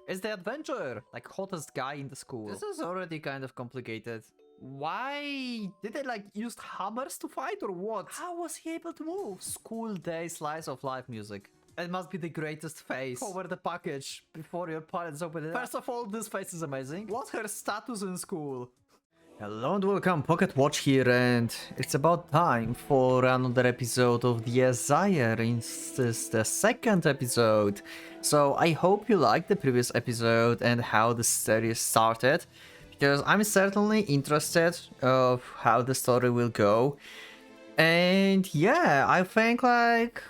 Is the adventurer, like hottest guy in the school. This is already kind of complicated. Why did they like use hammers to fight or what? How was he able to move? School day slice of life music. It must be the greatest face. Cover the package before your parents open it. First of all, this face is amazing. What's her status in school? Hello and welcome, Pocket Watch here, and it's about time for another episode of the Desire. This is the second episode. So I hope you liked the previous episode and how the series started, because I'm certainly interested of how the story will go. And yeah, I think like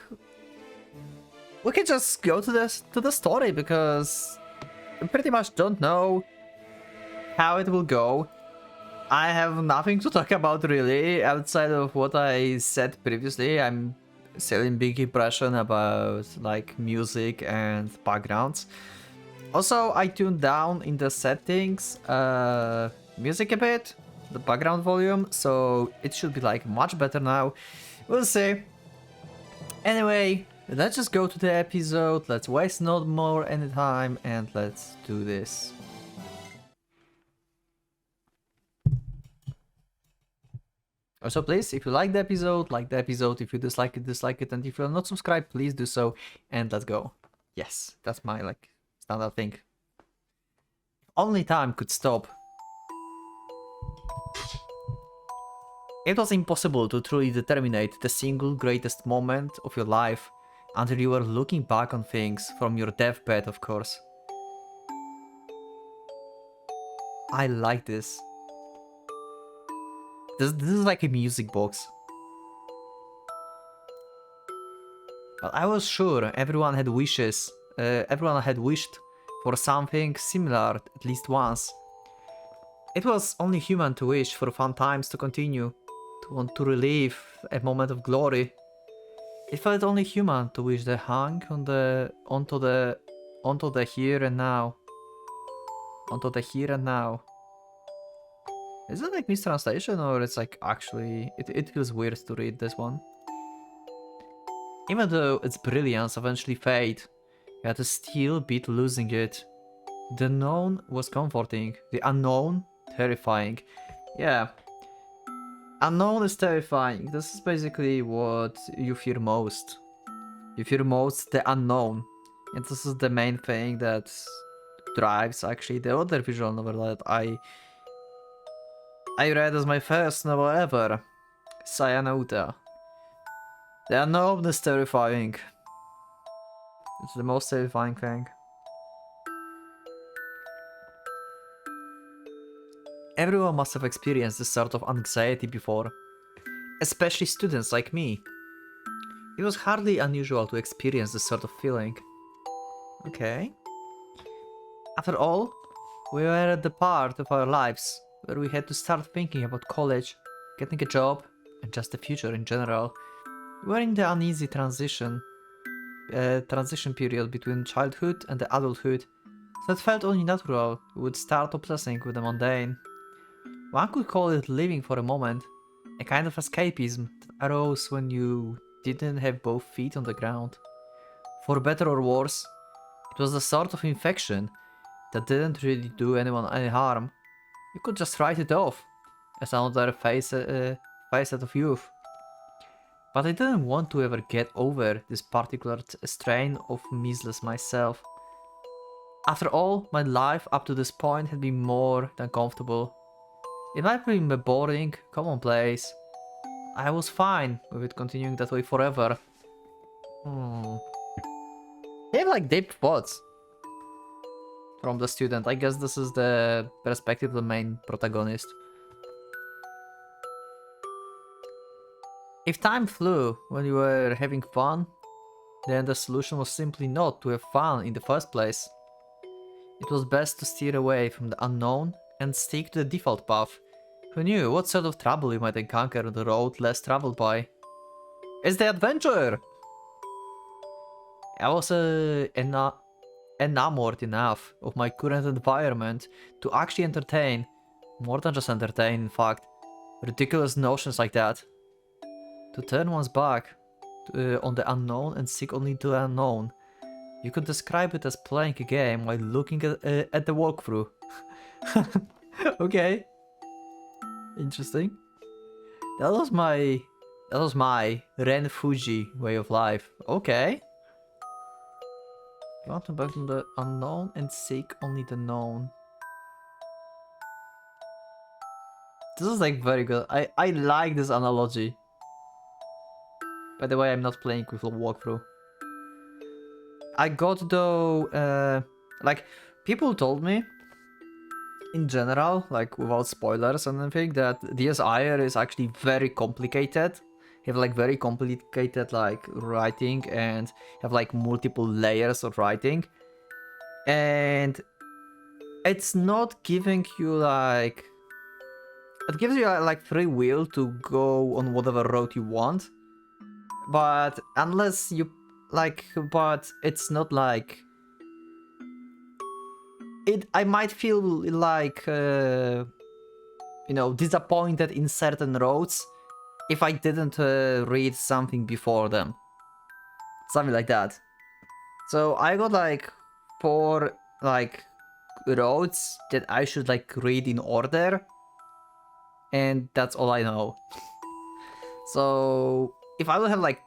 we can just go to the story, because I pretty much don't know how it will go. I have nothing to talk about really, outside of what I said previously. I'm still in big impression about like music and backgrounds. Also, I tuned down in the settings music a bit, the background volume, so it should be like much better now. We'll see. Anyway, let's just go to the episode. Let's waste not more any time and let's do this. Also, please, if you like the episode, like the episode. If you dislike it. And if you're not subscribed, please do so. And let's go. Yes, that's my, like, standard thing. Only time could stop. It was impossible to truly determine the single greatest moment of your life until you were looking back on things from your deathbed, of course. I like this. This is like a music box. But I was sure everyone had wishes. Everyone had wished for something similar at least once. It was only human to wish for fun times to continue, to want to relive a moment of glory. It felt only human to wish they hung onto the here and now. Onto the here and now. Is it like mistranslation, or it's like actually it feels weird to read this one? Even though its brilliance eventually fade, you had to still beat losing it. The known was comforting, the unknown terrifying. Yeah, unknown is terrifying. This is basically what you fear most. You fear most the unknown, and this is the main thing that drives actually the other visual novel that I read as my first novel ever, Sayanouta. The unknown is terrifying. It's the most terrifying thing. Everyone must have experienced this sort of anxiety before, especially students like me. It was hardly unusual to experience this sort of feeling. Okay. After all, we were at the part of our lives where we had to start thinking about college, getting a job, and just the future in general. We were in the uneasy transition period between childhood and the adulthood, so it felt only natural we would start obsessing with the mundane. One could call it living for a moment, a kind of escapism that arose when you didn't have both feet on the ground. For better or worse, it was the sort of infection that didn't really do anyone any harm. You could just write it off as another facet of youth. But I didn't want to ever get over this particular strain of measles myself. After all, my life up to this point had been more than comfortable. It might have been boring, commonplace. I was fine with it continuing that way forever. They have like deep thoughts from the student. I guess this is the perspective of the main protagonist. If time flew when you were having fun, then the solution was simply not to have fun in the first place. It was best to steer away from the unknown and stick to the default path. Who knew what sort of trouble you might encounter on the road less traveled by? It's the adventurer! I was enamored enough of my current environment to actually entertain, more than just entertain in fact, ridiculous notions like that. To turn one's back on the unknown and seek only the unknown. You could describe it as playing a game while looking at the walkthrough. Okay. Interesting. That was my Ren Fuji way of life. Okay. You want to back from the unknown and seek only the known. This is like very good. I like this analogy. By the way, I'm not playing with a walkthrough. I got though, like, people told me, in general, like, without spoilers and anything, that DS irae is actually very complicated. You have, like, very complicated, like, writing, and have, like, multiple layers of writing. And it's not giving you, like... It gives you, like, free will to go on whatever road you want. But unless you... Like, but it's not like... I might feel like, you know, disappointed in certain roads if I didn't read something before them. Something like that. So I got like 4 like roads that I should like read in order. And that's all I know. So if I would have like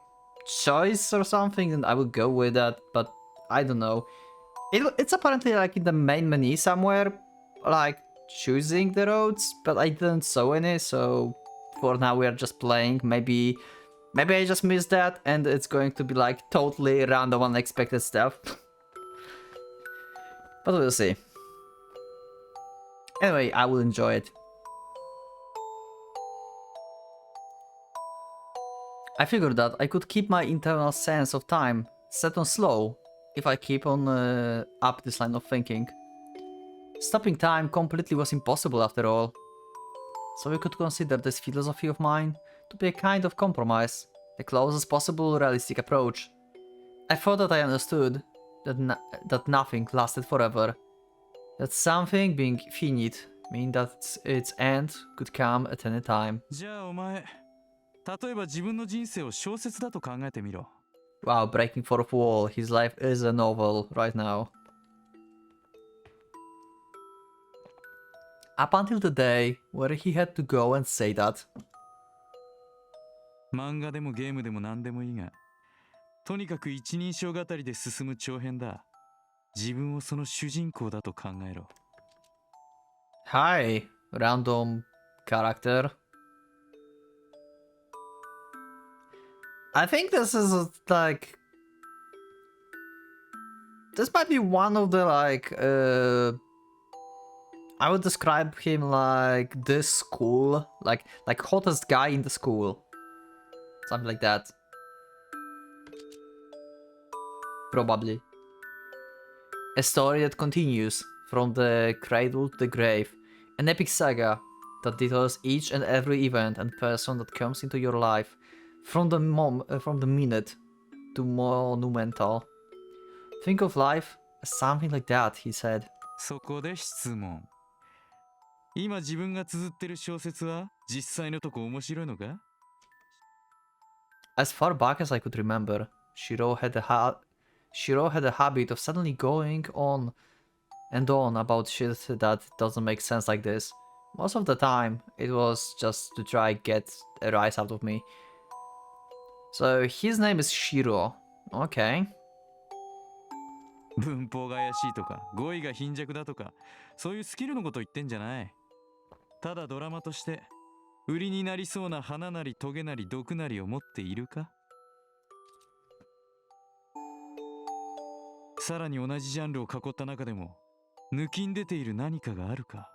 choice or something, then I would go with that, but I don't know. It's apparently like in the main menu somewhere, like choosing the roads, but I didn't saw any, so for now we are just playing. Maybe I just missed that and it's going to be like totally random unexpected stuff. But we'll see. Anyway, I will enjoy it. I figured that I could keep my internal sense of time set on slow if I keep on up this line of thinking. Stopping time completely was impossible after all. So we could consider this philosophy of mine to be a kind of compromise, the closest possible realistic approach. I thought that I understood that nothing lasted forever, that something being finite mean that its end could come at any time. じゃあお前、例えば自分の人生を小説だと考えてみろ。Wow, breaking fourth wall, his life is a novel right now. Up until the day where he had to go and say that. 漫画でもゲームでも何でもいいが、とにかく一人称語りで進む長編だ。自分をその主人公だと考えろ。Hi, random character. I think this is like... This might be one of the like... I would describe him like this school, like hottest guy in the school. Something like that. Probably. A story that continues from the cradle to the grave. An epic saga that details each and every event and person that comes into your life from the minute to monumental. Think of life as something like that, he said. そこで質問。今自分が綴ってる小説は実際のとこ面白いのか？ As far back as I could remember, Shiro had a habit of suddenly going on and on about shit that doesn't make sense like this. Most of the time, it was just to try get a rise out of me. So his name is Shiro. Okay. 文法が怪しいとか、語彙が貧弱だとか、そういうスキルのこと言ってんじゃない。ただドラマとして、売りになりそうな花なりトゲなり毒なりを持っているか？さらに同じジャンルを囲った中でも、抜きん出ている何かがあるか？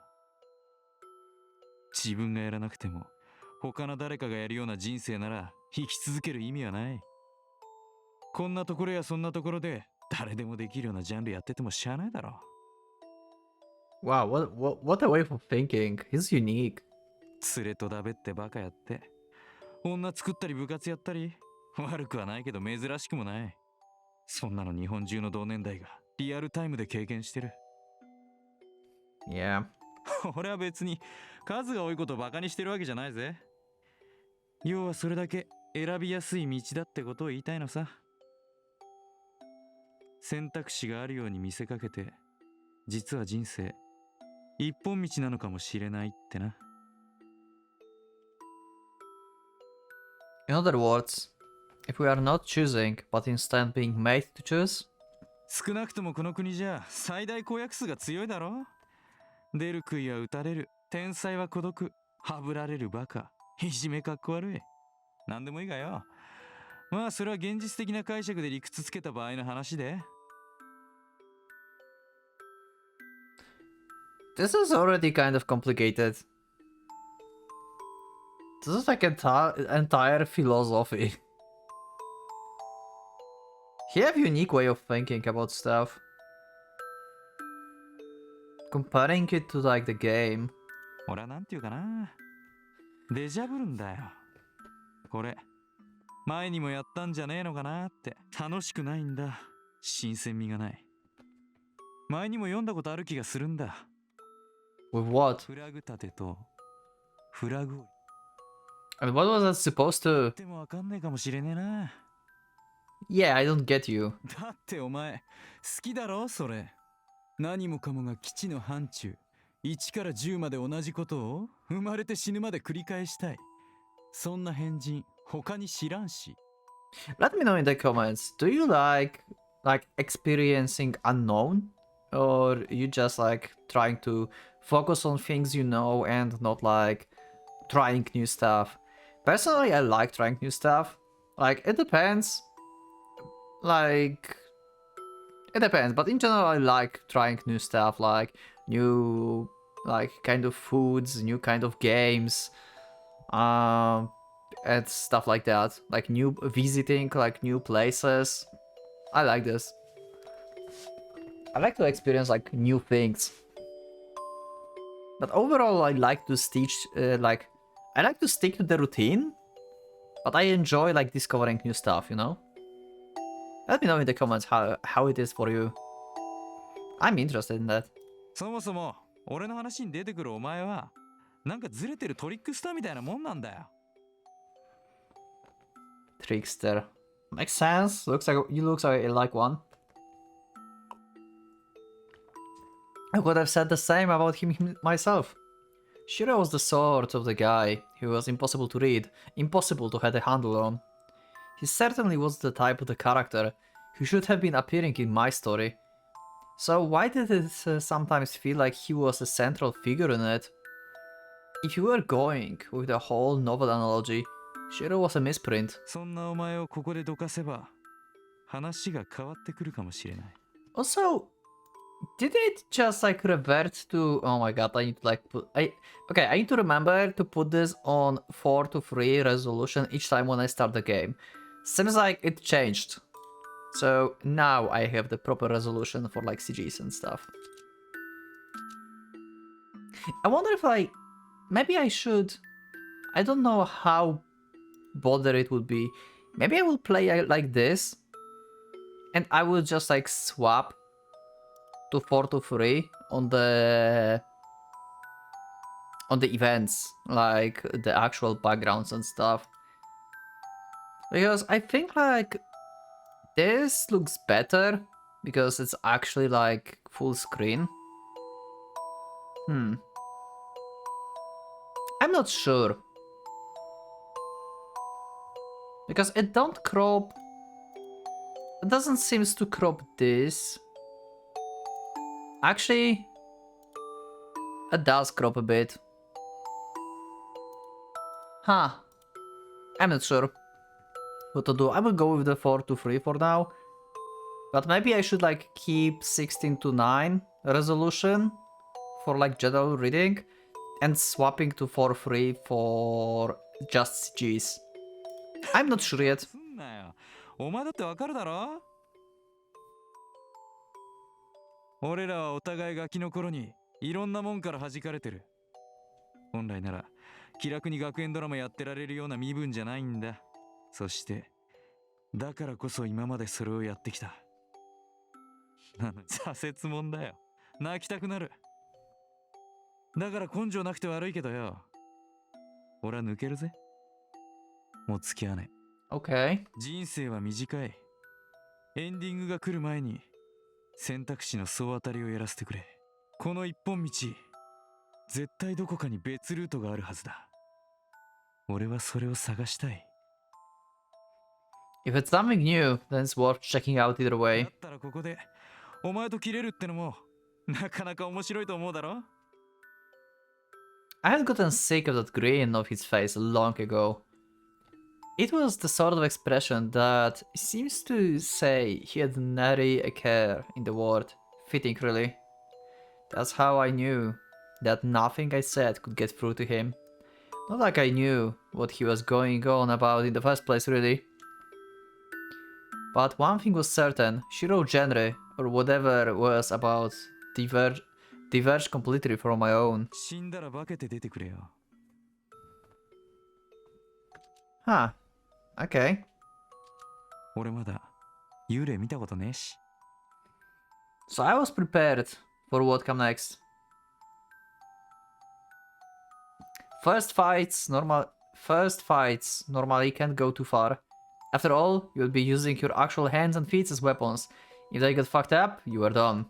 自分がやらなくても、他の誰かがやるような人生なら生き続ける意味はない。こんなところやそんなところで、誰でもできるようなジャンルやっててもしゃあないだろ。Wow, what a way of thinking. He's unique. 連れとだべってバカやって、女作ったり部活やったり、悪くはないけど珍しくもない。そんなの日本中の同年代がリアルタイムで経験してる。Yeah. 俺は別に数が多いことをバカにしてるわけじゃないぜ。要はそれだけ選びやすい道だってことを言いたいのさ。選択肢があるように見せかけて、実は人生一本道なのかもしれないってな。In other words, if we are not choosing, but instead being made to choose? 少なくともこの国じゃ最大公約数が強いだろ。出る杭は打たれる、天才は孤独、はぶられるバカ、いじめかっこ悪い。なんでもいいがよ。まあそれは現実的な解釈で理屈つけた場合の話で。This is already kind of complicated. This is like entire philosophy. He have unique way of thinking about stuff. Comparing it to like the game. 俺はなんていうかな。デジャブるんだよ。これ、前にもやったんじゃねえのかなって。楽しくないんだ。新鮮味がない。前にも読んだことある気がするんだ。With what? フラグ立てとフラグを。I mean, what was that supposed to? でもわかんねえかもしれねえな。Yeah, I don't get you. だってお前好きだろそれ。何もかもが基地の範疇。1から10まで同じことを生まれて死ぬまで繰り返したい。そんな変人他に知らんし。Let me know in the comments. Do you like experiencing unknown, or you just like trying to focus on things you know and not like trying new stuff? Personally, I like trying new stuff. Like it depends. Like it depends, but in general, I like trying new stuff, like new like kind of foods, new kind of games, and stuff like that. Like new visiting, like new places. I like this. I like to experience like new things. But overall, I like to stitch I like to stick to the routine, but I enjoy like discovering new stuff, you know? Let me know in the comments how it is for you. I'm interested in that. そもそも俺の話に出てくるお前はなんかずれてるトリックスターみたいなもんなんだよ。Trickster. Makes sense. Looks like one. I would have said the same about him myself. Shiro was the sort of the guy who was impossible to read, impossible to have a handle on. He certainly was the type of the character who should have been appearing in my story. So why did it sometimes feel like he was a central figure in it? If you were going with the whole novel analogy, Shiro was a misprint. そんなお前をここでどかせば話が変わってくるかもしれない。Also, did it just like revert to... Oh my god, I need to like put... Okay, I need to remember to put this on 4 to 3 resolution each time when I start the game. Seems like it changed. So now I have the proper resolution for like CGs and stuff. I wonder if maybe I should... I don't know how bothered it would be. Maybe I will play like this. And I will just like swap to 4 to 3 on the events, like the actual backgrounds and stuff. Because I think like this looks better because it's actually like full screen. I'm not sure. Because it don't crop... It doesn't seem to crop this. Actually, it does crop a bit. Huh. I'm not sure what to do. I will go with the 4 to 3 for now. But maybe I should like keep 16 to 9 resolution for like general reading and swapping to 4:3 for just CGs. I'm not sure yet. すんなよ。お前だってわかるだろ。俺らはお互いガキの頃にいろんなもんから弾かれてる。本来なら気楽に学園ドラマやってられるような身分じゃないんだ。そしてだからこそ今までそれをやってきた。挫折もんだよ。泣きたくなる。だから根性なくて悪いけどよ。俺は抜けるぜ。もう付き合わねえ。Okay. 人生は短い。エンディングが来る前に選択肢の総当たりをやらせてくれ。この一本道、絶対どこかに別ルートがあるはずだ。俺はそれを探したい。 If it's something new, then it's worth checking out either だ way. ったらここでお前と切れるってのもなかなか面白いと思うだろ。 I had gotten sick of that grin of his face long ago. It was the sort of expression that seems to say he had nary a care in the world. Fitting, really. That's how I knew that nothing I said could get through to him. Not like I knew what he was going on about in the first place, really. But one thing was certain, Shiro genre, or whatever was about, diverged completely from my own. 死んだら化けて出てくれよ。 Huh. Okay. 俺まだ幽霊見たことねえし。 So I was prepared for what come next. First fights normally can't go too far. After all, you'll be using your actual hands and feet as weapons. If they get fucked up, you are done.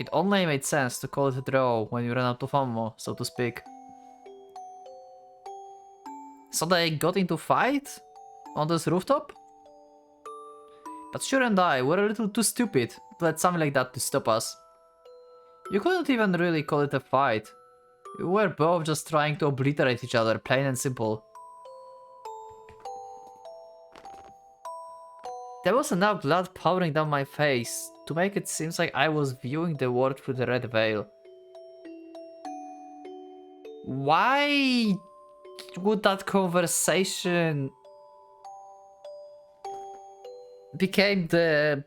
It only made sense to call it a draw when you ran out of ammo, so to speak. So they got into fight? On this rooftop? But Shure and I were a little too stupid to let something like that to stop us. You couldn't even really call it a fight. We were both just trying to obliterate each other, plain and simple. There was enough blood pouring down my face to make it seem like I was viewing the world through the red veil. Why would that conversation became the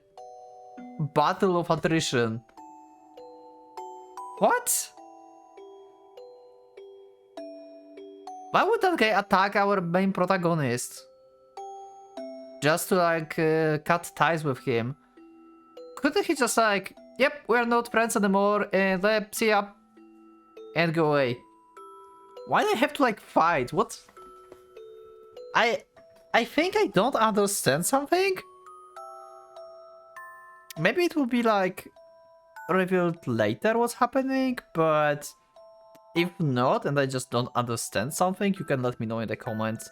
battle of attrition? What? Why would that guy attack our main protagonist? Just to like cut ties with him? Couldn't he just like, yep, we're not friends anymore and see ya and go away? Why do they have to like fight? What? I think I don't understand something. Maybe it will be like revealed later what's happening, but if not and I just don't understand something, you can let me know in the comments.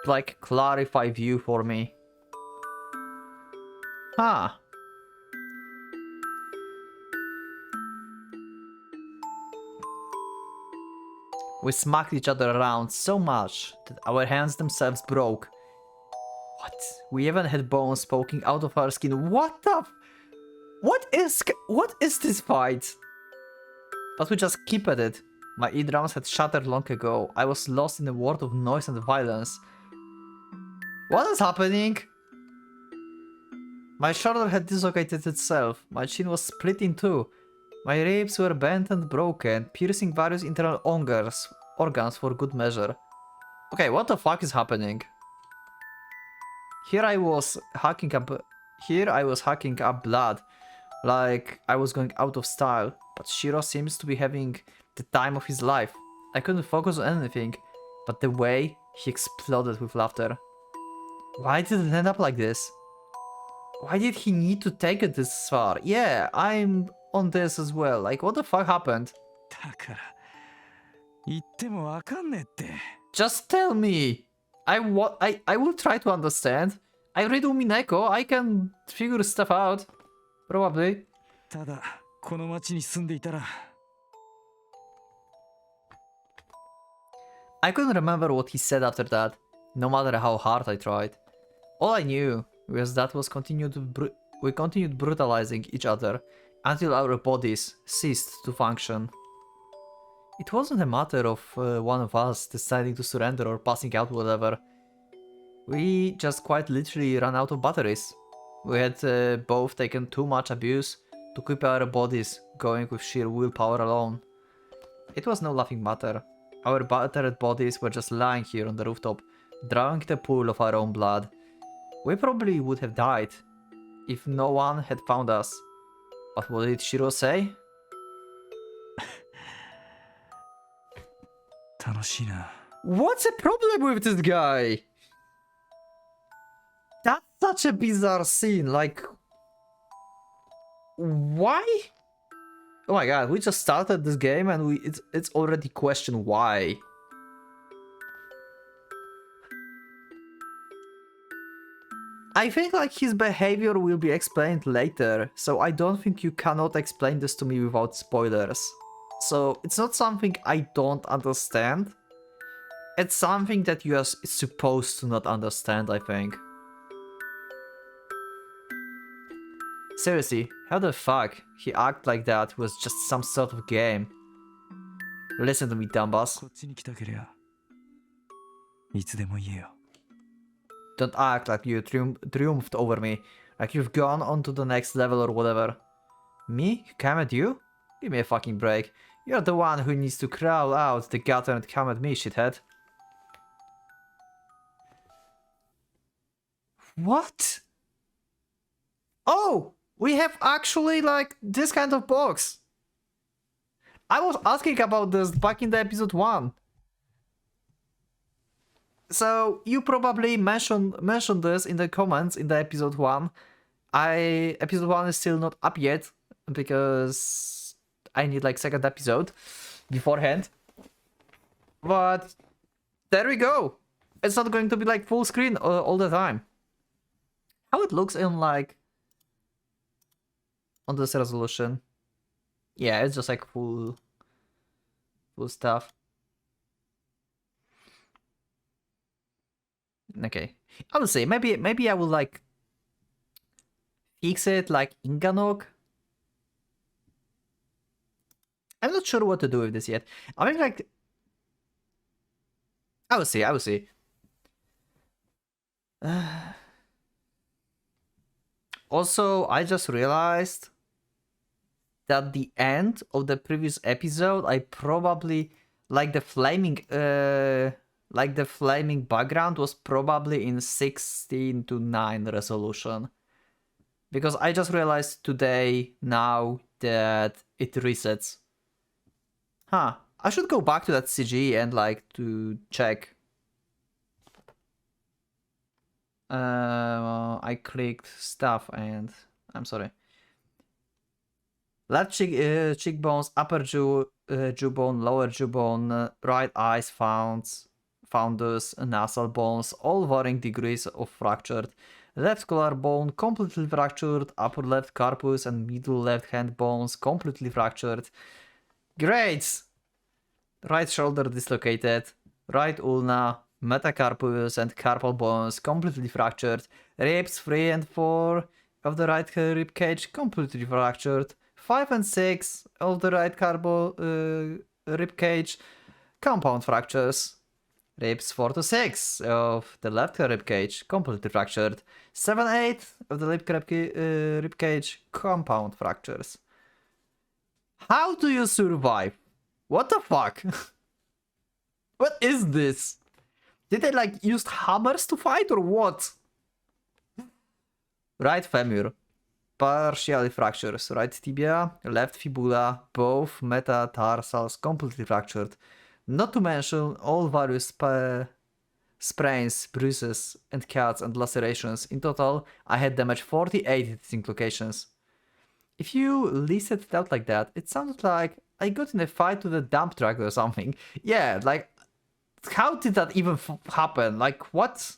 Like clarify view for me. Huh. We smacked each other around so much that our hands themselves broke. What? We even had bones poking out of our skin. What the What is this fight? But we just keep at it. My eardrums had shattered long ago. I was lost in a world of noise and violence. What is happening? My shoulder had dislocated itself. My chin was split in two. My ribs were bent and broken, piercing various internal organs for good measure. Okay, what the fuck is happening? Here I was hacking up blood, like I was going out of style, but Shiro seems to be having the time of his life. I couldn't focus on anything, but the way he exploded with laughter. Why did it end up like this? Why did he need to take it this far? Yeah, I'm on this as well. Like, what the fuck happened? だから言ってもわかんねえって。 Just tell me. I will try to understand. I read Umineko. I can figure stuff out. Probably. ただこの町に住んでいたら I couldn't remember what he said after that, no matter how hard I tried. All I knew was that we continued brutalizing each other until our bodies ceased to function. It wasn't a matter of one of us deciding to surrender or passing out, whatever. We just quite literally ran out of batteries. We had both taken too much abuse to keep our bodies going with sheer willpower alone. It was no laughing matter. Our battered bodies were just lying here on the rooftop, drowning the pool of our own blood. We probably would have died if no one had found us. But what did Shiro say? 楽しいな。 What's the problem with this guy? That's such a bizarre scene, like... Why? Oh my god, we just started this game and it's already question why. I think like his behavior will be explained later, so I don't think you cannot explain this to me without spoilers. So it's not something I don't understand. It's something that you are supposed to not understand, I think. Seriously, how the fuck he act like that was just some sort of game? Listen to me, dumbass. こっちに来たけりゃいつでも言えよ。 Don't act like you triumphed over me, like you've gone on to the next level or whatever. Me? Come at you? Give me a fucking break. You're the one who needs to crawl out the gutter and come at me, shithead. What? Oh! We have actually, like, this kind of box. I was asking about this back in the episode 1. So, you probably mentioned this in the comments in the episode 1. Episode 1 is still not up yet, because I need, like, second episode beforehand. But, there we go. It's not going to be, like, full screen all the time. How it looks in, like, on this resolution. Yeah, it's just like full stuff. Okay, I would say maybe I will like fix it like Inganok. I'm not sure what to do with this yet. I mean, like, I will see. Also, I just realized that the end of the previous episode, I probably like the flaming background was probably in 16:9 resolution, because I just realized today now that it resets. Huh? I should go back to that CG and like to check. I clicked stuff and I'm sorry. Left cheekbones, upper jawbone, lower jawbone, right eyes, fundus, nasal bones, all varying degrees of fractured. Left collarbone completely fractured, upper left carpus and middle left hand bones completely fractured. Great! Right shoulder dislocated, right ulna, metacarpus and carpal bones completely fractured. Ribs 3 and 4 of the right rib cage completely fractured. 5 and 6 of the right rib cage compound fractures. Ribs 4 to 6 of the left rib cage completely fractured. 7 8 of the rib cage compound fractures. How do you survive? What the fuck? What is this? Did they like use hammers to fight or what? Right femur. Partially fractures. Right tibia, left fibula, both metatarsals completely fractured. Not to mention all various sprains, bruises, and cuts and lacerations. In total, I had damaged 48 distinct locations. If you listed it out like that, it sounded like I got in a fight with a dump truck or something. Yeah, like, how did that even happen? Like, what?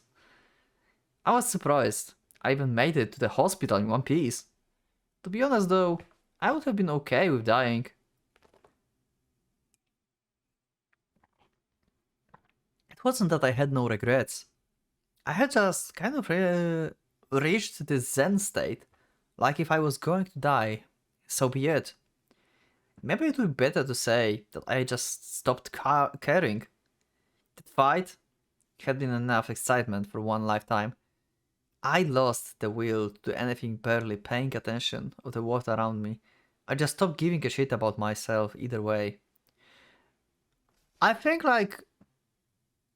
I was surprised. I even made it to the hospital in one piece. To be honest though, I would have been okay with dying. It wasn't that I had no regrets. I had just kind of reached this zen state. Like if I was going to die, so be it. Maybe it would be better to say that I just stopped caring. That fight had been enough excitement for one lifetime. I lost the will to do anything, barely paying attention of the world around me. I just stopped giving a shit about myself either way. I think like,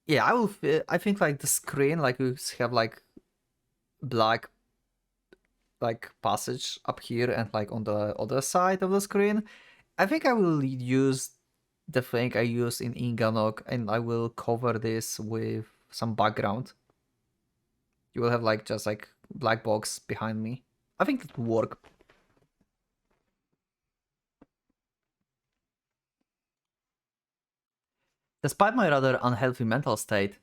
yeah, I think like the screen, like we have like black like passage up here and like on the other side of the screen. I think I will use the thing I use in Inganok and I will cover this with some background. You will have like just like black box behind me. I think it will work. Despite my rather unhealthy mental state,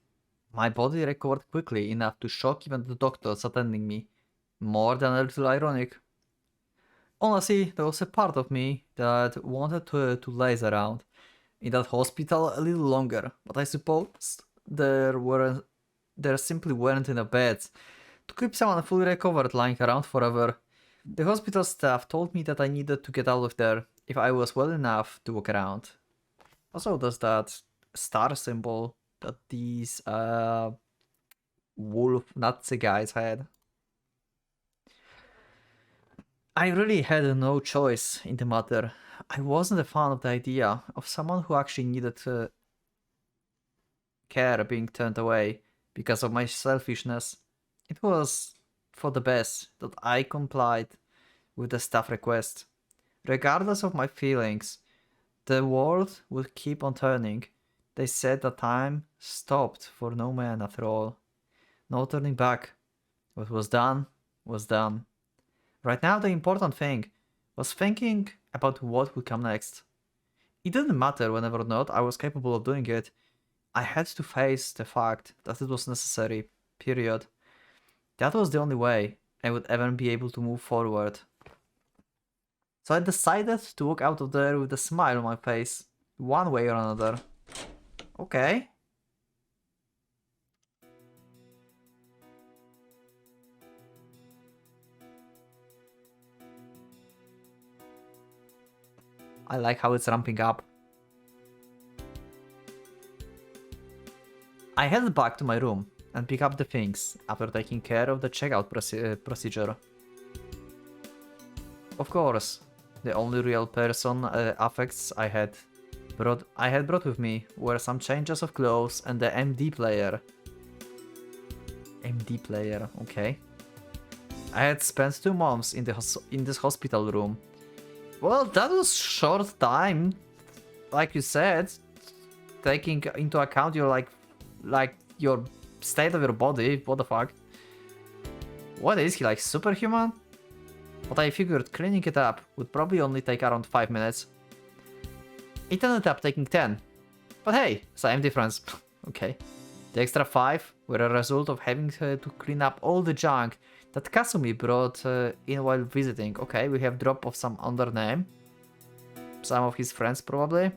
my body recovered quickly enough to shock even the doctors attending me. More than a little ironic. Honestly, there was a part of me that wanted to laze around in that hospital a little longer, but I suppose there simply weren't enough beds to keep someone fully recovered lying around forever. The hospital staff told me that I needed to get out of there if I was well enough to walk around. Also, there's that star symbol that these wolf Nazi guys had. I really had no choice in the matter. I wasn't a fan of the idea of someone who actually needed care being turned away because of my selfishness. It was for the best that I complied with the staff request. Regardless of my feelings, the world would keep on turning. They said that time stopped for no man after all. No turning back. What was done was done. Right now the important thing was thinking about what would come next. It didn't matter whether or not I was capable of doing it. I had to face the fact that it was necessary, period. That was the only way I would ever be able to move forward. So I decided to walk out of there with a smile on my face, one way or another. Okay. I like how it's ramping up. I headed back to my room and pick up the things after taking care of the checkout procedure. Of course, the only real person affects I had brought with me were some changes of clothes and the MD player. MD player, okay. I had spent 2 months in this hospital room. Well, that was short time, like you said, taking into account your like your state of your body. What the fuck? What is he, like superhuman? But I figured cleaning it up would probably only take around 5 minutes. It ended up taking 10. But hey, same difference. Okay. The extra 5 were a result of having to clean up all the junk that Kasumi brought in while visiting. Okay, we have drop of some other name. Some of his friends probably.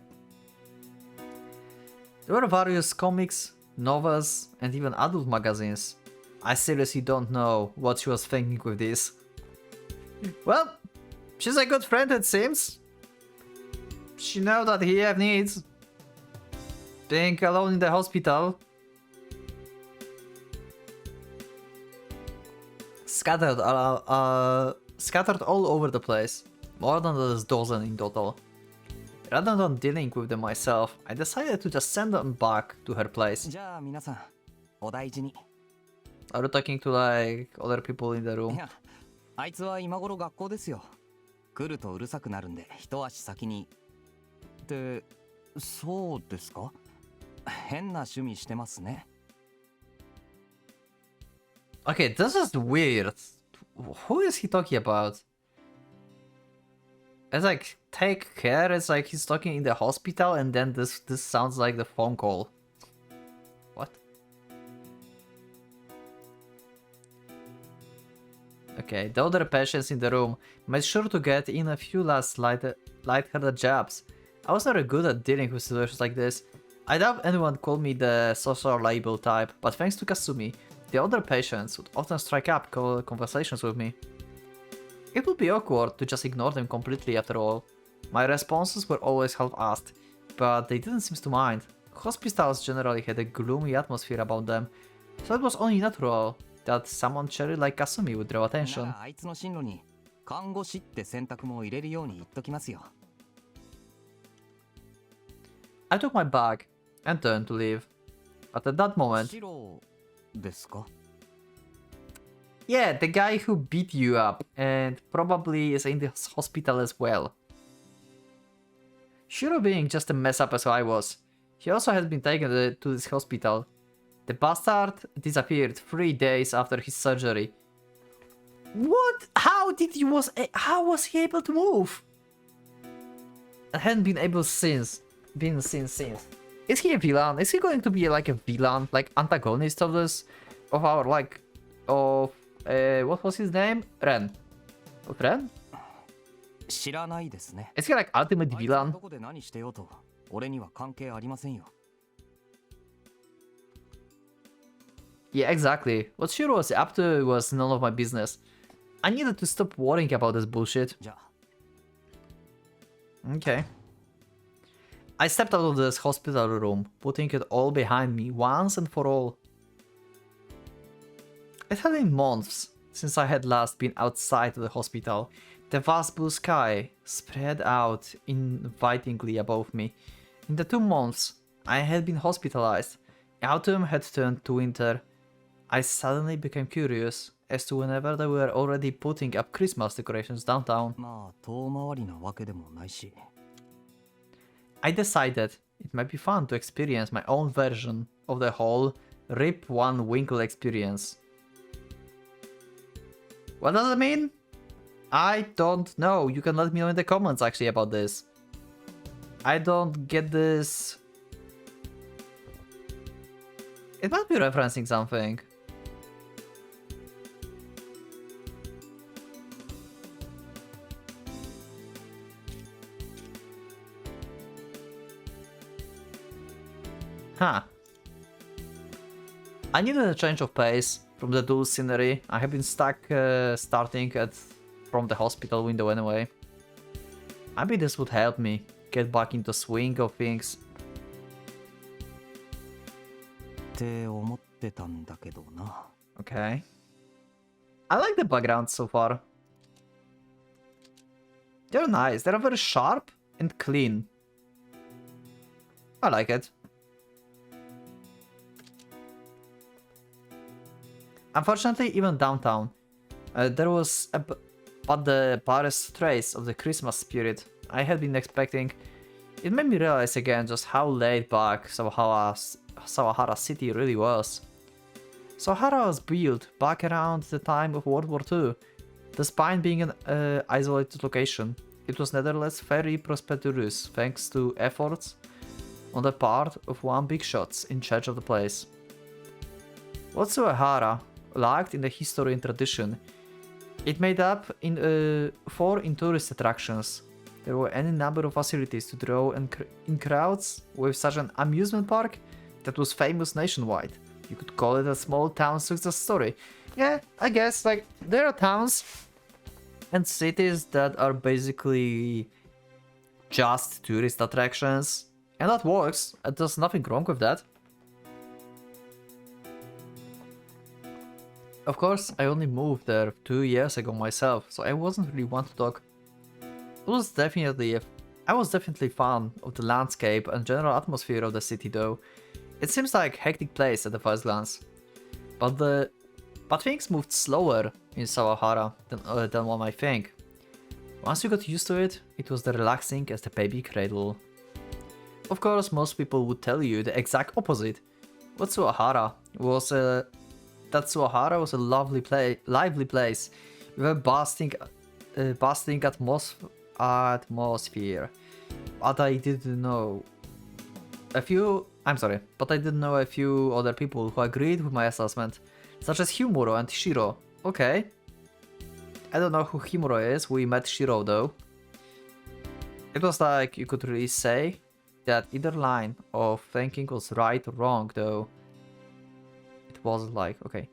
There were various comics, novels, and even adult magazines. I seriously don't know what she was thinking with this. Well, she's a good friend it seems. She knows that he have needs. Being alone in the hospital. Scattered all over the place. More than a dozen in total. Rather than dealing with them myself, I decided to just send them back to her place. Are you talking to like other people in the room? あいつは今頃学校ですよ。来るとうるさくなるんで一足先に。ってそうですか？変な趣味してますね。Okay, this is weird. Who is he talking about? It's like, take care, it's like he's talking in the hospital and then this sounds like the phone call. What? Okay, the other patients in the room made sure to get in a few last light-hearted jabs. I was never good at dealing with situations like this. I doubt anyone called me the social label type, but thanks to Kasumi, the other patients would often strike up conversations with me. It would be awkward to just ignore them completely after all. My responses were always half-assed, but they didn't seem to mind. Hospitals generally had a gloomy atmosphere about them, so it was only natural that someone cherry like Kasumi would draw attention. I took my bag and turned to leave, but at that moment... Yeah, the guy who beat you up and probably is in the hospital as well. Shiro being just a mess up as I was, he also had been taken to this hospital. The bastard disappeared 3 days after his surgery. What? How was he able to move? I hadn't been seen since. Is he a villain? Is he going to be like a villain, like antagonist of this, of our like, of what was his name? Ren. Of Ren? 知らないですね。 Is he like ultimate あいつが villain? どこで何してようと俺には関係ありませんよ。 Yeah, exactly. What Shiro was up to was none of my business. I needed to stop worrying about this bullshit. じゃあ Okay. I stepped out of this hospital room, putting it all behind me once and for all. It had been months since I had last been outside of the hospital. The vast blue sky spread out invitingly above me. In the 2 months I had been hospitalized, autumn had turned to winter. I suddenly became curious as to whenever they were already putting up Christmas decorations downtown. まあ遠回りなわけでもないし。 I decided it might be fun to experience my own version of the whole Rip One Winkle experience. What does it mean? I don't know. You can let me know in the comments actually about this. I don't get this. It might be referencing something. Huh. I needed a change of pace from the dull scenery. I have been stuck starting from the hospital window anyway. Maybe this would help me get back into swing of things. って思ってたんだけどな。 Okay. I like the backgrounds so far. They're nice. They're very sharp and clean. I like it. Unfortunately, even downtown, there was but the barest trace of the Christmas spirit I had been expecting. It made me realize again just how laid back Sawahara City really was. Sawahara was built back around the time of World War II. Despite being an isolated location, it was nevertheless very prosperous thanks to efforts on the part of one big shots in charge of the place. What Sawahara lacked in the history and tradition, it made up for in tourist attractions. There were any number of facilities to draw in crowds with such an amusement park that was famous nationwide. You could call it a small town success story. Yeah, I guess, like, there are towns and cities that are basically just tourist attractions, and that works, and there's nothing wrong with that. Of course, I only moved there 2 years ago myself, so I wasn't really one to talk. I was definitely fan of the landscape and general atmosphere of the city though. It seems like a hectic place at the first glance. But things moved slower in Sawahara than one might think. Once you got used to it, it was as relaxing as the baby cradle. Of course, most people would tell you the exact opposite. But Sawahara was a lively place with a bustling atmosphere. But I didn't know a few other people who agreed with my assessment, such as Himuro and Shiro. Okay. I don't know who Himuro is, we met Shiro though. It was like you could really say that either line of thinking was right or wrong though. It wasn't like, okay.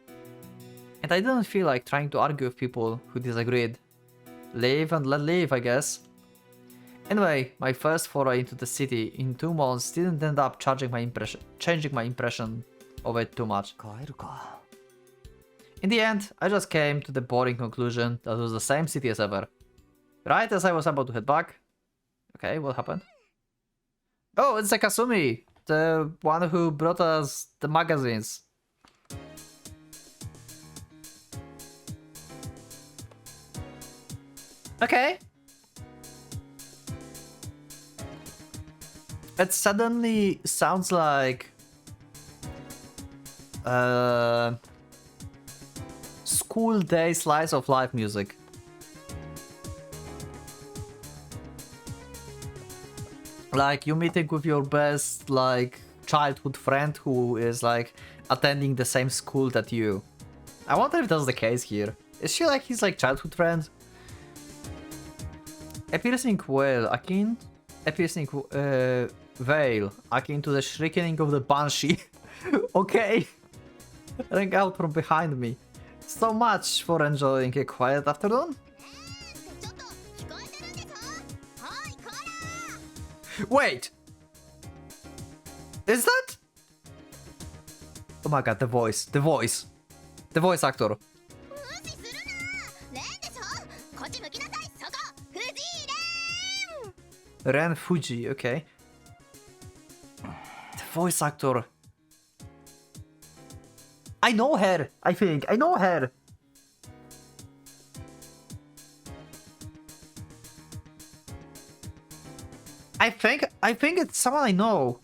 And I didn't feel like trying to argue with people who disagreed. Live and let live, I guess. Anyway, my first foray into the city in 2 months didn't end up changing my impression of it too much. 帰るか。 In the end, I just came to the boring conclusion that it was the same city as ever. Right as I was about to head back. Okay, what happened? Oh, it's the Kasumi, the one who brought us the magazines. Okay. It suddenly sounds like school day slice of life music. Like, you meeting with your best, like, childhood friend who is, like, attending the same school that you. I wonder if that's the case here. Is she, like, his, like, childhood friend? A piercing wail, akin? A piercing veil, akin to the shrieking of the banshee. Okay. Rang out from behind me. So much for enjoying a quiet afternoon. Wait! Is that? Oh my god, the voice. The voice. The voice actor. Ren Fuji, okay. The voice actor. I know her, I think. I know her. I think it's someone I know.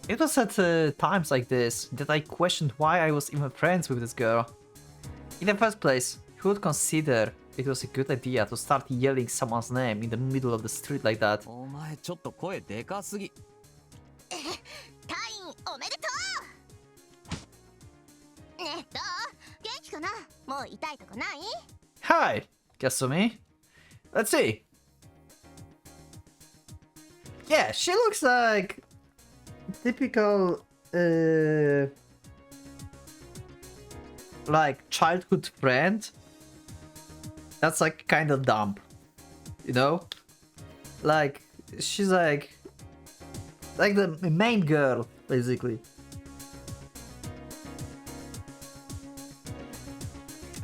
It was at times like this that I questioned why I was even friends with this girl. In the first place, who would consider it was a good idea to start yelling someone's name in the middle of the street like that? お前ちょっと声でかすぎ。隊員おめでとう。ねえ、どう？元気かな？もう痛いとこない？ Hi, Kasumi. Let's see. Yeah, she looks like typical like childhood friend that's like kind of dumb, you know, like she's like the main girl basically.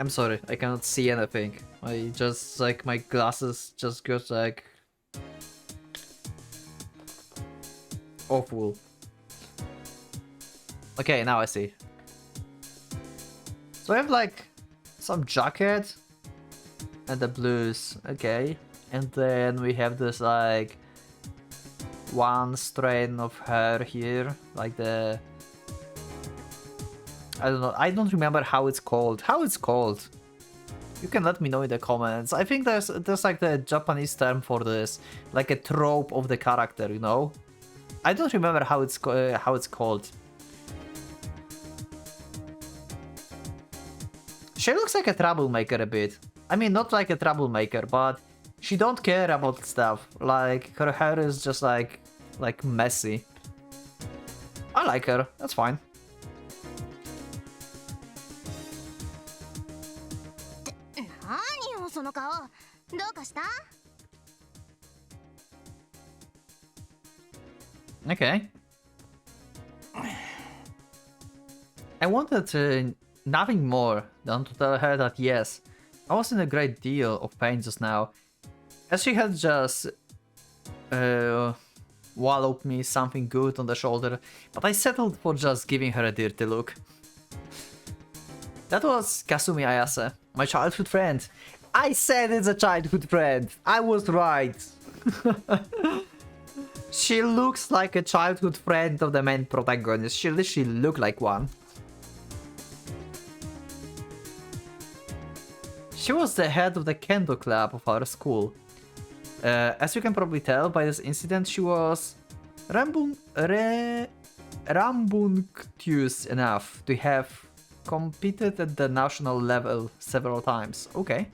I'm sorry, I cannot see anything. I just like my glasses just got like awful. Okay, now I see. So I have like some jacket and the blues, okay, and then we have this like one strain of hair here, like the I don't know, I don't remember how it's called. How it's called? You can let me know in the comments. I think there's like the Japanese term for this, like a trope of the character, you know. I don't remember how it's called. She looks like a troublemaker a bit. I mean, not like a troublemaker, but she don't care about stuff. Like, her hair is just like messy. I like her, that's fine. Okay. I wanted nothing more than to tell her that yes, I was in a great deal of pain just now, as she had just walloped me something good on the shoulder, but I settled for just giving her a dirty look. That was Kasumi Ayase, my childhood friend. I said it's a childhood friend. I was right. She looks like a childhood friend of the main protagonist. She literally looked like one. She was the head of the kendo club of our school. As you can probably tell by this incident, she was rambunctious enough to have competed at the national level several times. Okay.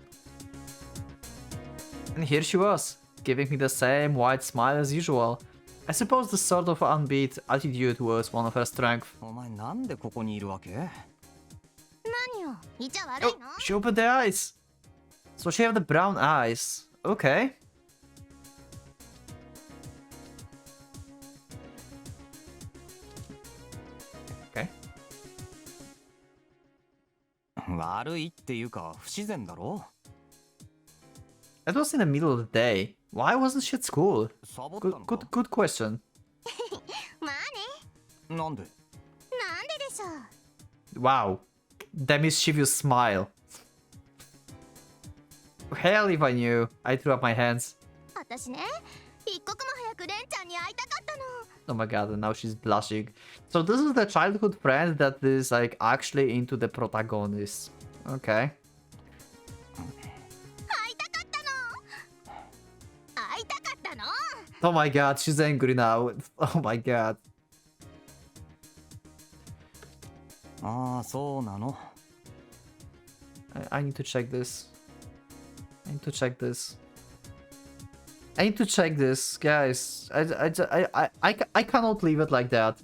And here she was, giving me the same wide smile as usual. I suppose the sort of unbeat attitude was one of her strengths. お前なんでここにいるわけ？何よ、いちゃ悪い Oh, の？ she opened the eyes. So she have the brown eyes. Okay. Okay. 悪いっていうか不自然だろ？ It was in the middle of the day. Why wasn't she at school? サボったのか？ Good question. まあね。なんで？なんででしょう。 Wow. The mischievous smile. Hell if I knew. I threw up my hands. 私ね、一刻も早くレンちゃんに会いたかったの。 Oh my god, and now she's blushing. So this is the childhood friend that is like actually into the protagonist. Okay. 会いたかったの。会いたかったの。Oh my god, she's angry now. Oh my god. ああ、そうなの。I need to check this. I need to check this. I need to check this, guys. I cannot leave it like that.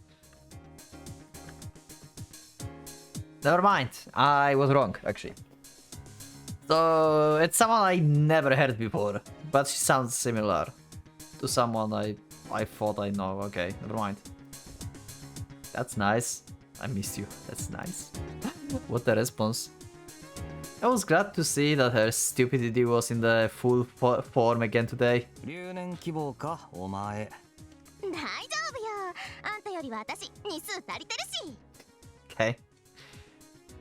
Never mind. I was wrong, actually. So it's someone I never heard before, but she sounds similar to someone I thought I know. Okay, never mind. That's nice. I missed you. That's nice. What a response. I was glad to see that her stupidity was in the full form again today. 留年希望か、お前。大丈夫よ。あんたよりは私日数足りてるし。 Okay.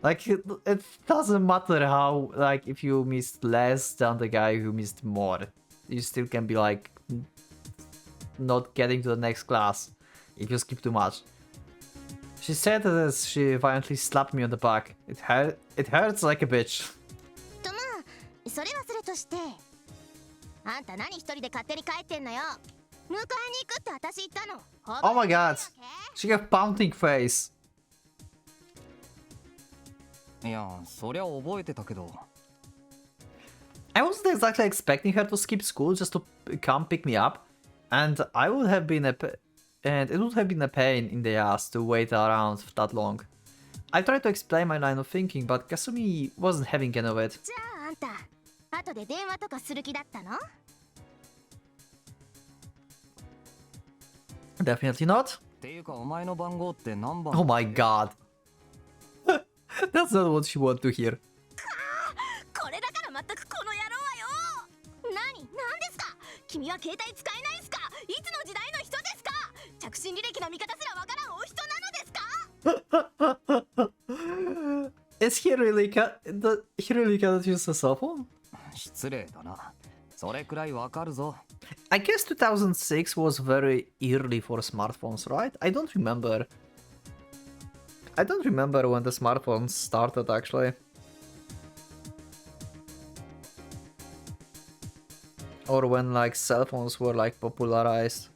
Like, it doesn't matter how, like, if you missed less than the guy who missed more. You still can be, like, not getting to the next class if you skip too much. She said that as she violently slapped me on the back. It hurts like a bitch. とまあ、それはそれとして。あんた何一人で勝手に帰ってんのよ。迎えに行くって私言ったの。 Oh my god. She got pouting face. いや、そりゃ覚えてたけど。I wasn't exactly expecting her to skip school just to come pick me up, and I would have been and it would have been a pain in the ass to wait around that long. I tried to explain my line of thinking, but Kasumi wasn't having any of it. じゃああんた、後で電話とかする気だったの？ Definitely not. っていうか、お前の番号って何番？ Oh my god. That's not what she wanted to hear. これだから全くこの野郎はよ。何ですか？君は携帯使えないんすか？いつの時代の人ですか？着信履歴の見方すらわからんお人なのですか？ Is he really he really cannot use a cell phone? 失礼だな。それくらいわかるぞ。I guess 2006 was very early for smartphones, right? I don't remember. I don't remember when the smartphones started, actually. Or when, like, cell phones were, like, popularized.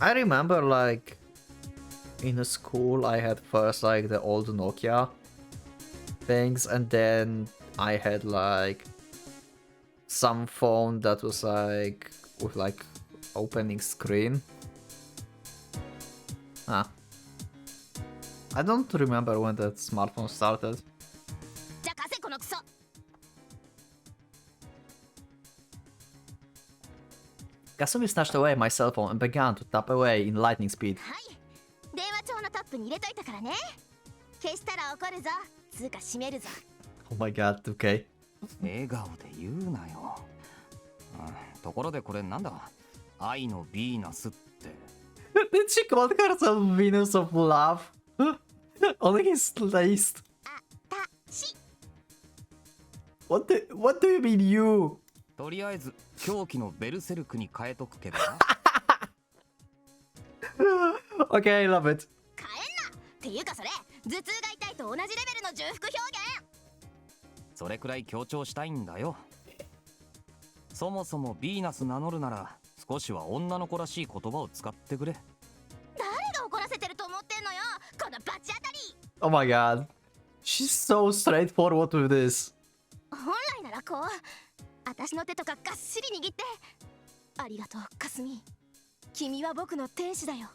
I remember, like, in school I had first, like, the old Nokia things, and then I had, like, some phone that was, like, with, like, opening screen. Ah. I don't remember when that smartphone started. じゃあ貸せこのクソ。 Kasumi snatched away my cell phone and began to tap away in lightning speed. はい。電話帳のタップに入れといたからね。消したら怒るぞ。つうか閉めるぞ。 Oh my god, okay. 笑顔で言うなよ。ところでこれなんだ？愛のヴィーナスって。Did she call herself Venus of Love? On his list. あたし。 What do you mean you? とりあえず狂気のベルセルクに変えとくけどな。Okay, I love it. 変えんな。っていうかそれ、頭痛が痛いと同じレベルの重複表現。それくらい強調したいんだよ。そもそもヴィーナス名乗るなら少しは女の子らしい言葉を使ってくれ。誰が怒らせてると思ってんのよ。このバチ当たり。 Oh my god. She's so straightforward with this. 本来ならこう。私の手とかがっしり握って。ありがとう、かすみ。君は僕の天使だよ。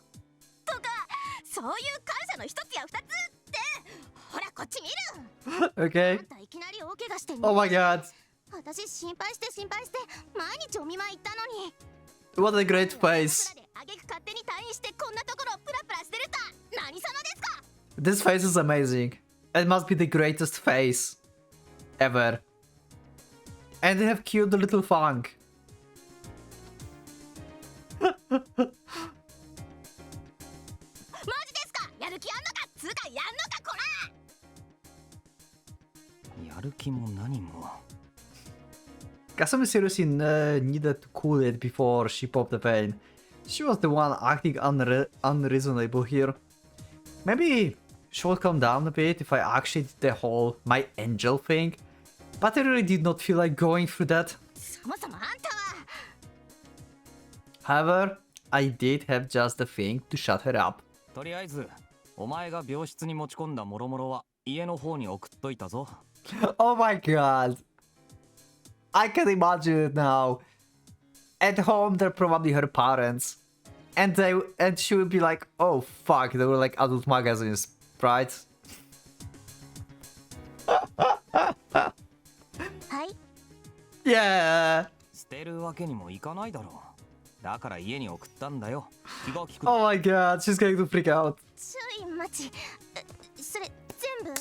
とか、そういう感謝の一つや二つって。ほら、こっち見る。 Okay. あんたいきなり大怪我してん Oh my god. 私心配して毎日お見舞い行ったのに。 What a great face. あげく勝手に退院してこんなところをプラプラしてるとは何様ですか。 This face is amazing. It must be the greatest face ever. And they have cute little funk. マジですか。やる気あんのか。つうかやんのかこら。やる気も何も。 Kasumi seriously needed to cool it before she popped the pain. She was the one acting unreasonable here. Maybe she would calm down a bit if I actually did the whole my angel thing. But I really did not feel like going through that. そもそもあんたは。However, I did have just the thing to shut her up. とりあえずお前が病室に持ち込んだ諸々は家の方に送っといたぞ。Oh my god. I can imagine it now. At home, they're probably her parents. And she would be like, oh fuck, they were like adult magazines, right? はい。 Yeah. 捨てるわけにもいかないだろう。だから家に送ったんだよ。気が利く。Oh my god, she's going to freak out. ちょい待ち。それ全部。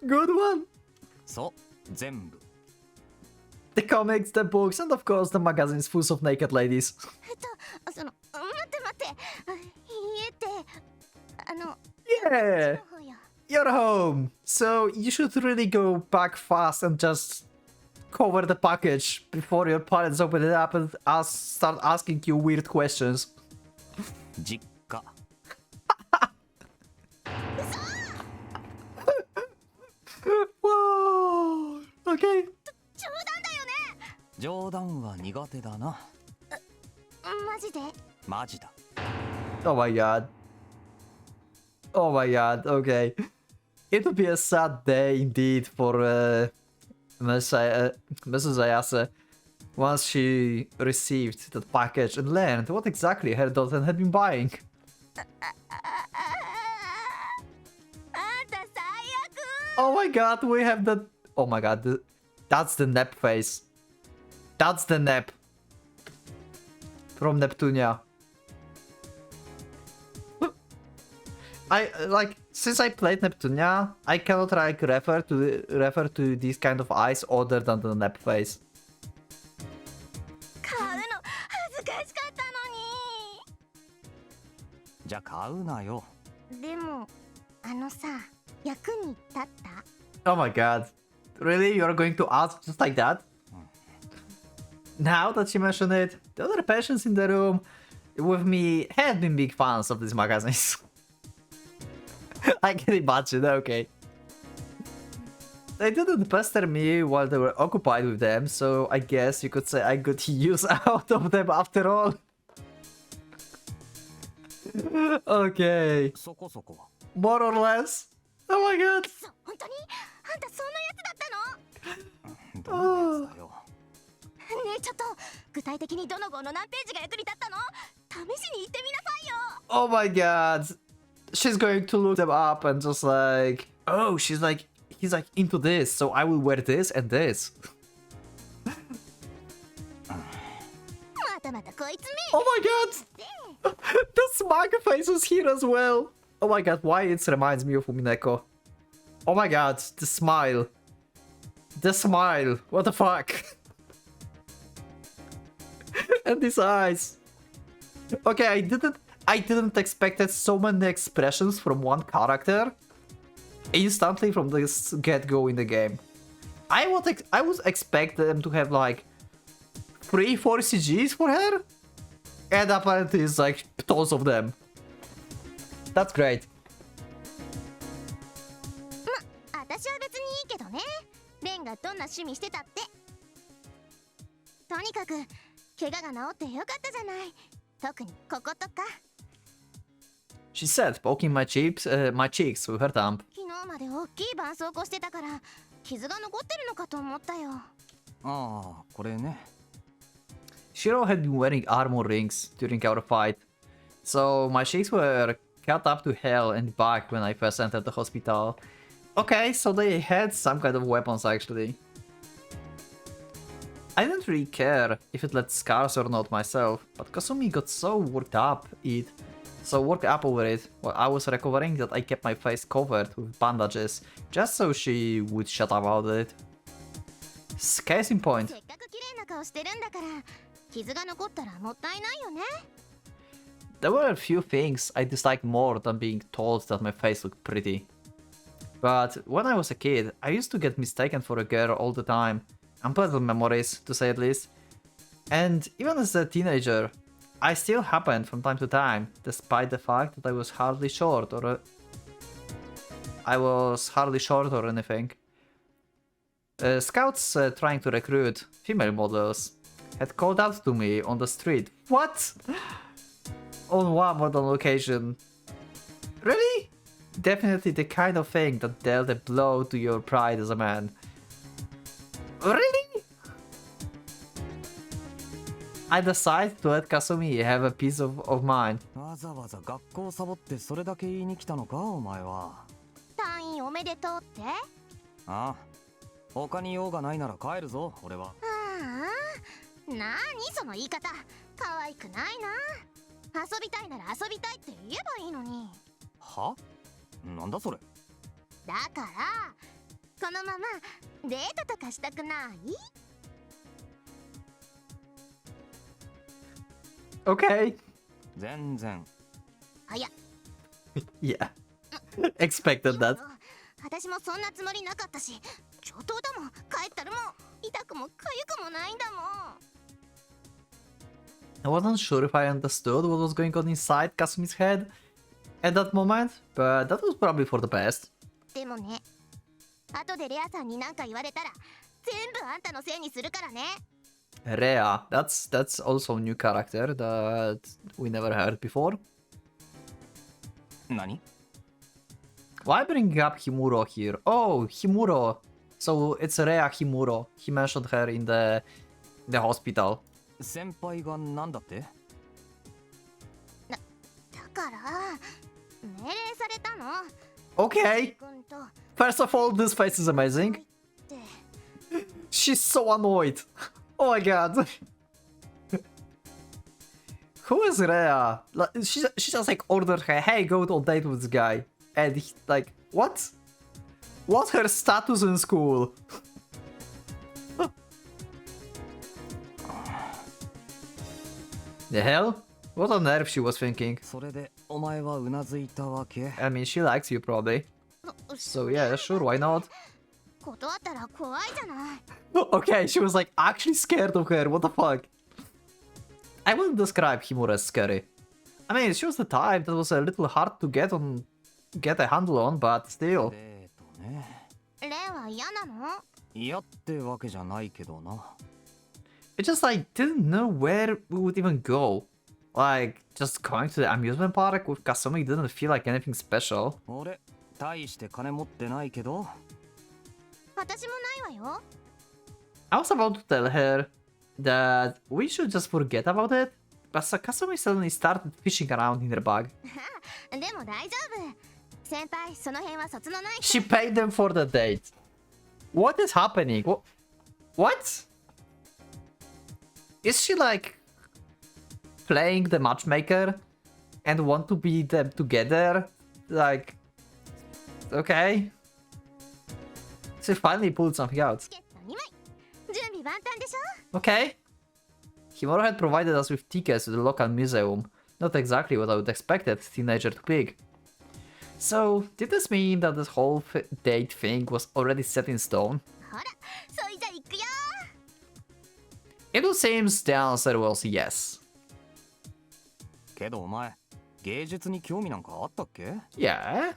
Good one. そう、全部。The comics, the books, and of course the magazines full of naked ladies. その待って待って。家って Yeah. You're home. So you should really go back fast and just cover the package before your parents open it up and start asking you weird questions. 実家。Whoa. Okay. 冗談だよね。冗談は苦手だな。マジで。マジだ。Oh my god. Oh my god. Okay. It would be a sad day indeed for Mrs. Ayase once she received that package and learned what exactly her daughter had been buying. あんた最悪。 Oh my god, we have the... Oh my god, that's the Nep face. That's the Nep. From Neptunia. Since I played Neptunia, I cannot like refer to these kind of eyes other than the Nep face. 買うの恥ずかしかったのに。じゃあ買うなよ。でもさ、役に立った？ Oh my god. Really? You're going to ask just like that? Now that you mention it, the other patients in the room with me have been big fans of these magazines. I can imagine, okay. They didn't pester me while they were occupied with them, so I guess you could say I got use out of them after all. Okay. そこそこ。 More or less. Oh my god. 本当に？あんたそんなやつだったの？どんなやつだよ。ねえちょっと具体的にどの号の何ページが役に立ったの？試しに言ってみなさいよ。 Oh my god. She's going to look them up and just like, oh, he's like into this, so I will wear this and this. またまたこいつめ。 Oh my god! The smug face is here as well. Oh my god, why it reminds me of Umineko? Oh my god, the smile. The smile. What the fuck? And these eyes. Okay, I didn't expect so many expressions from one character instantly from this get-go in the game. I would expect them to have like 3-4 CGs for her, and apparently it's like tons of them. That's great. 私は別にいいけどね。レンがどんな趣味してたって。とにかく怪我が治ってよかったじゃない。特にこことか。She said, poking my cheeks with her thumb. 昨日まで大きい絆創膏してたから傷が残ってるのかと思ったよ。ああ、これね。Shiro had been wearing armor rings during our fight, so my cheeks were cut up to hell and back when I first entered the hospital. Okay, so they had some kind of weapons actually. I didn't really care if it left scars or not myself, but Kasumi got so worked up over it while I was recovering that I kept my face covered with bandages just so she would shut up about it. Case in point. せっかく綺麗な顔してるんだから傷が残ったらもったいないよね。 There were a few things I disliked more than being told that my face looked pretty. But when I was a kid, I used to get mistaken for a girl all the time. Unpleasant memories, to say at least. And even as a teenager, I still happened from time to time, despite the fact that I was hardly short or anything. Scouts trying to recruit female models. had called out to me on the street. What? On one more than occasion. Really? Definitely the kind of thing that dealt a blow to your pride as a man. Really? I decided to let Kasumi have a piece of mind. わざわざ学校サボってそれだけ言いに来たのかお前は。退院おめでとうって。ああ、他に用がないなら帰るぞ俺は。なーにその言い方、可愛くないな。遊びたいなら遊びたいって言えばいいのに。は？なんだそれ。だからこのままデートとかしたくない？ Okay. 全然。あ、いや。Yeah. Expected that. 私もそんなつもりなかったし、上等だもん。帰ったらもう痛くも痒くもないんだもん。I wasn't sure if I understood what was going on inside Kasumi's head at that moment, but that was probably for the best. でもね、後でレアさんに何か言われたら全部あんたのせいにするからね。Rhea, that's also a new character that we never heard before. 何？ Why bring up Himuro here? Oh, Himuro. So it's Rhea Himuro. He mentioned her in the hospital. 先輩がなんだって？だから命令されたの。 Okay. 君と First of all, this face is amazing. って。 She's so annoyed. Oh my god. Who is Rhea? Like, she just like ordered her, hey, go on date with this guy. And he, like, what? What's her status in school? The hell? What on earth she was thinking? それでお前はうなずいたわけ？ I mean, she likes you probably. So yeah, sure, why not? 断ったら怖いじゃない。 Okay, she was like actually scared of her. What the fuck? I wouldn't describe Himura as scary. I mean, she was the type that was a little hard to get a handle on, but still. デートね。レイは嫌なの？嫌ってわけじゃないけどな。It just like didn't know where we would even go. Like just going to the amusement park with Kasumi didn't feel like anything special. 俺、大して金持ってないけど。私もないわよ。 I was about to tell her that we should just forget about it, but Kasumi suddenly started fishing around in her bag. でも大丈夫。先輩、その辺はそつのない。 She paid them for the date. What is happening? What? Is she like playing the matchmaker and want to be them together? Like, okay. She finally pulled something out. チケット2枚。準備万端でしょ？ Okay. Himura had provided us with tickets to the local museum. Not exactly what I would expect a teenager to pick. So, did this mean that this whole date thing was already set in stone? ほら、そいじゃ行くよ。 It seems the answer was yes. けどお前、芸術に興味なんかあったっけ？ Yeah.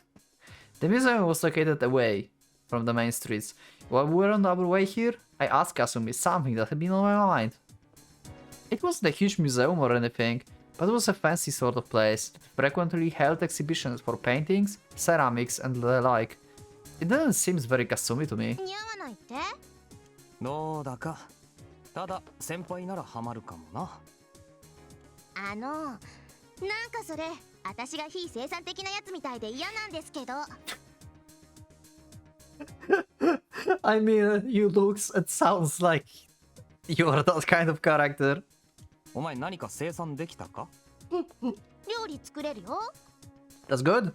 The museum was located away from the main streets. While we were on our way here, I asked Kasumi something that had been on my mind. It wasn't a huge museum or anything, but it was a fancy sort of place that frequently held exhibitions for paintings, ceramics, and the like. It didn't seem very Kasumi to me. 似合わないって？どうだか。ただ先輩ならハマるかもな。なんかそれ、私が非生産的なやつみたいで嫌なんですけど。I mean, you looks, it sounds like you're that kind of character. お前何か生産できたか？料理作れるよ。 That's good.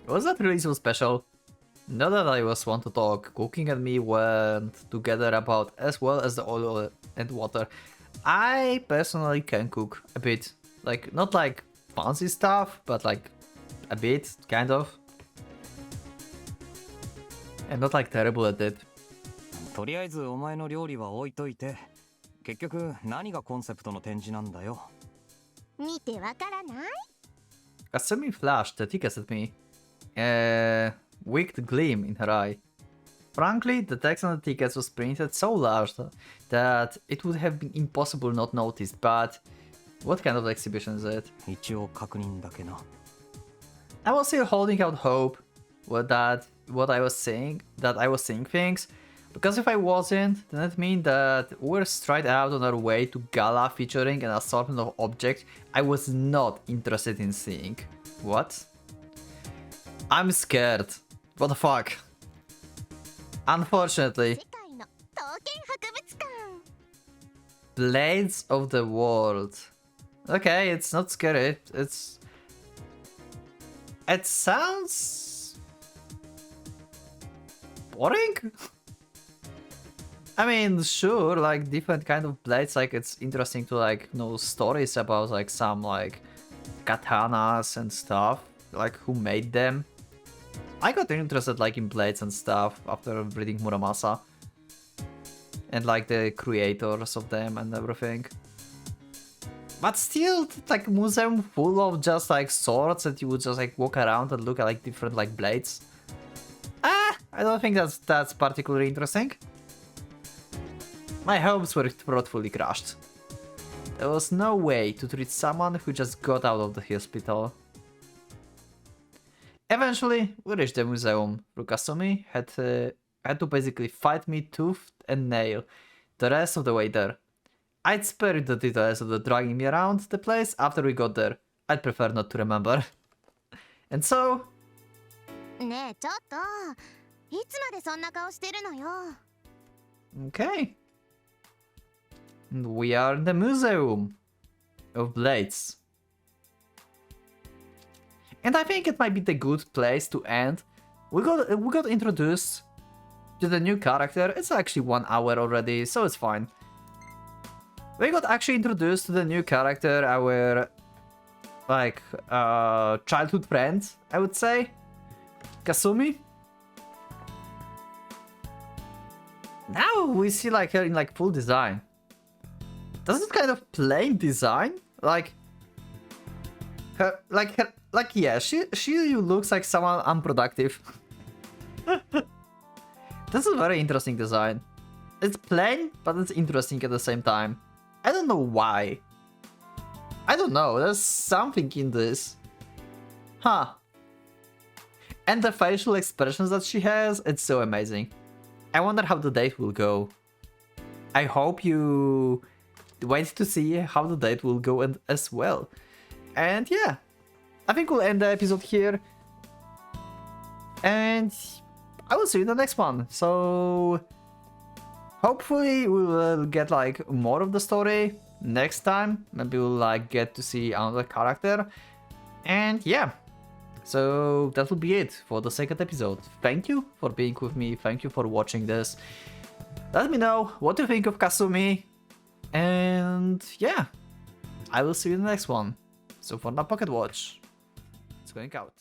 Was that really so special? Not that I was one to talk, cooking and me went together about as well as the oil and water. I personally can cook a bit. Like, not like fancy stuff, but like a bit, kind of. And not like terrible at it. とりあえずお前の料理は置いといて。結局何がコンセプトの展示なんだよ。見てわからない？ Kasumi flashed the tickets at me. A wicked gleam in her eye. Frankly, the text on the tickets was printed so large that it would have been impossible not noticed, but what kind of exhibition is it? 一応確認だけな。 I was still holding out hope that I was seeing things, because if I wasn't, then it mean that we're straight out on our way to gala featuring an assortment of objects I was not interested in seeing. What? I'm scared. What the fuck? Unfortunately, 世界の刀剣博物館 Blades of the World. Okay, it's not scary. It sounds boring. I mean, sure, like different kind of blades. Like it's interesting to like know stories about like some like katanas and stuff. Like who made them. I got interested like in blades and stuff after reading Muramasa. And like the creators of them and everything. But still, like museum full of just like swords that you would just like walk around and look at like different like blades. I don't think that's particularly interesting. My hopes were thoughtfully crushed. There was no way to treat someone who just got out of the hospital. Eventually, we reached the museum. Kasumi had to basically fight me tooth and nail the rest of the way there. I'd spare you the details of the dragging me around the place after we got there. I'd prefer not to remember. And so... ねえちょっといつまでそんな顔してるのよ Okay. And we are in the Museum of Blades. And I think it might be the good place to end. We got introduced to the new character. It's actually 1 hour already, so it's fine. We got actually introduced to the new character, our like childhood friend, I would say, Kasumi. Now we see like her in like full design. Does it kind of plain design? Like yeah, she looks like someone unproductive. This is a very interesting design. It's plain, but it's interesting at the same time. I don't know why. I don't know, there's something in this. Huh. And the facial expressions that she has, it's so amazing. I wonder how the date will go. I hope you wait to see how the date will go as well. And yeah, I think we'll end the episode here. And I will see you in the next one. So hopefully we will get like more of the story next time. Maybe we'll like get to see another character. And yeah, so that will be it for the second episode. Thank you for being with me. Thank you for watching this. Let me know what you think of Kasumi. And yeah, I will see you in the next one. So for now, Pocket Watch, it's going out.